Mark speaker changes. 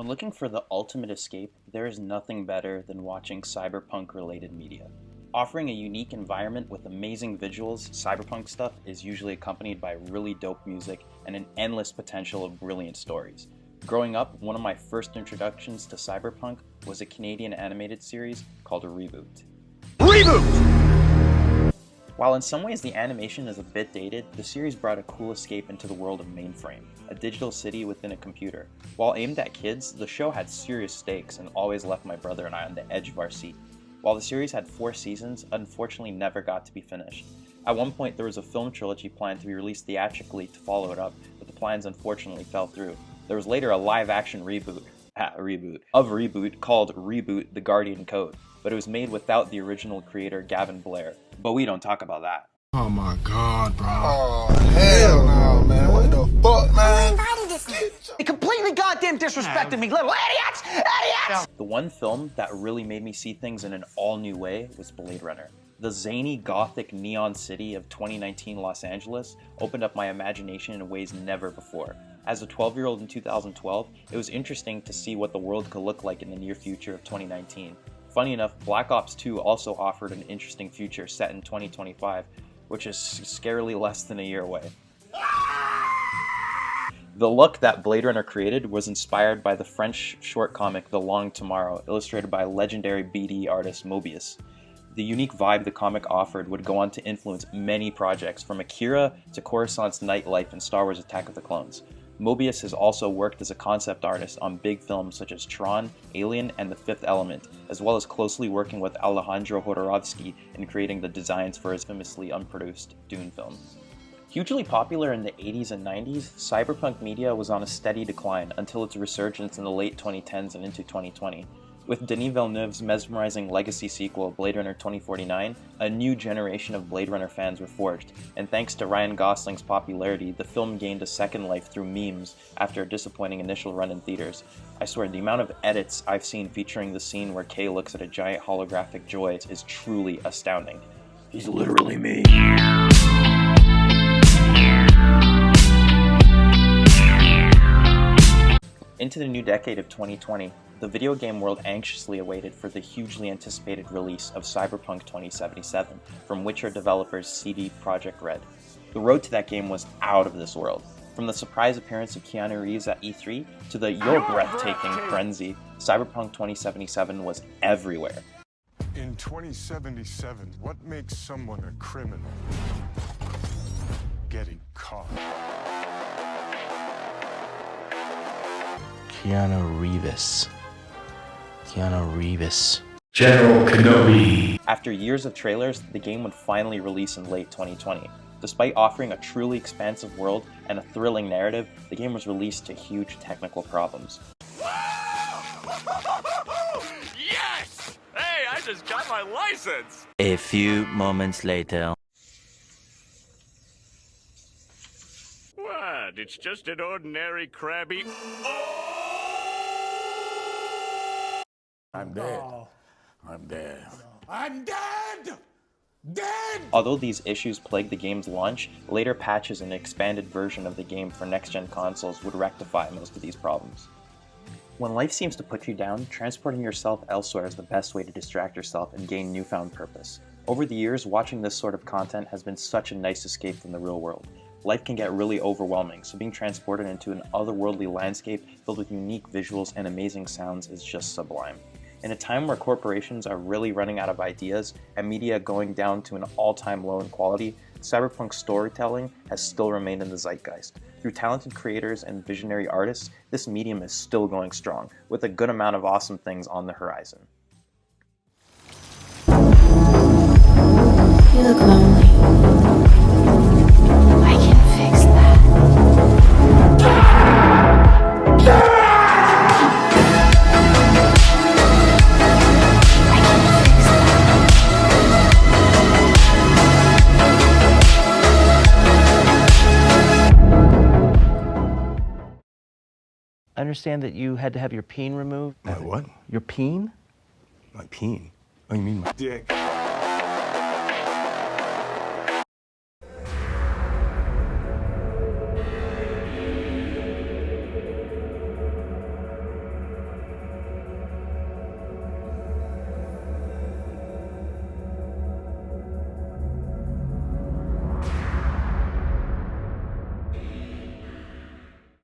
Speaker 1: When looking for the ultimate escape, there is nothing better than watching cyberpunk-related media. Offering a unique environment with amazing visuals, cyberpunk stuff is usually accompanied by really dope music and an endless potential of brilliant stories. Growing up, one of my first introductions to cyberpunk was a Canadian animated series called Reboot. While in some ways the animation is a bit dated, the series brought a cool escape into the world of Mainframe, a digital city within a computer. While aimed at kids, the show had serious stakes and always left my brother and I on the edge of our seat. While the series had 4 seasons, unfortunately never got to be finished. At one point there was a film trilogy planned to be released theatrically to follow it up, but the plans unfortunately fell through. There was later a live-action reboot of Reboot called Reboot: The Guardian Code, but it was made without the original creator Gavin Blair. But we don't talk about that.
Speaker 2: Oh my god, bro.
Speaker 3: Oh, hell no, man. What the fuck, man?
Speaker 4: They completely goddamn disrespected me, little idiots! Idiots!
Speaker 1: The one film that really made me see things in an all-new way was Blade Runner. The zany, gothic neon city of 2019 Los Angeles opened up my imagination in ways never before. As a 12-year-old in 2012, it was interesting to see what the world could look like in the near future of 2019. Funny enough, Black Ops 2 also offered an interesting future set in 2025, which is scarily less than a year away. The look that Blade Runner created was inspired by the French short comic The Long Tomorrow, illustrated by legendary BD artist Mobius. The unique vibe the comic offered would go on to influence many projects, from Akira to Coruscant's nightlife and Star Wars: Attack of the Clones. Mobius has also worked as a concept artist on big films such as Tron, Alien, and The Fifth Element, as well as closely working with Alejandro Jodorowsky in creating the designs for his famously unproduced Dune film. Hugely popular in the 80s and 90s, cyberpunk media was on a steady decline until its resurgence in the late 2010s and into 2020. With Denis Villeneuve's mesmerizing legacy sequel, Blade Runner 2049, a new generation of Blade Runner fans were forged, and thanks to Ryan Gosling's popularity, the film gained a second life through memes after a disappointing initial run in theaters. I swear, the amount of edits I've seen featuring the scene where Kay looks at a giant holographic Joy is truly astounding. He's literally me. Into the new decade of 2020, the video game world anxiously awaited for the hugely anticipated release of Cyberpunk 2077 from Witcher developers CD Projekt Red. The road to that game was out of this world. From the surprise appearance of Keanu Reeves at E3 to the "you're breathtaking" frenzy, Cyberpunk 2077 was everywhere.
Speaker 2: In 2077, what makes someone a criminal? Getting caught.
Speaker 5: Keanu Reeves.
Speaker 6: General Kenobi.
Speaker 1: After years of trailers, the game would finally release in late 2020. Despite offering a truly expansive world and a thrilling narrative, the game was released to huge technical problems.
Speaker 7: Yes! Hey, I just got my license!
Speaker 5: A few moments later.
Speaker 7: What? It's just an ordinary crabby...
Speaker 6: I'm dead. I'm dead.
Speaker 3: I'm dead! Dead!
Speaker 1: Although these issues plagued the game's launch, later patches and an expanded version of the game for next-gen consoles would rectify most of these problems. When life seems to put you down, transporting yourself elsewhere is the best way to distract yourself and gain newfound purpose. Over the years, watching this sort of content has been such a nice escape from the real world. Life can get really overwhelming, so being transported into an otherworldly landscape filled with unique visuals and amazing sounds is just sublime. In a time where corporations are really running out of ideas and media going down to an all-time low in quality, cyberpunk storytelling has still remained in the zeitgeist. Through talented creators and visionary artists, this medium is still going strong, with a good amount of awesome things on the horizon.
Speaker 8: You look lonely. I can fix that.
Speaker 5: I understand that you had to have your peen removed.
Speaker 2: My what?
Speaker 5: Your peen?
Speaker 2: My peen? Oh, you mean my dick?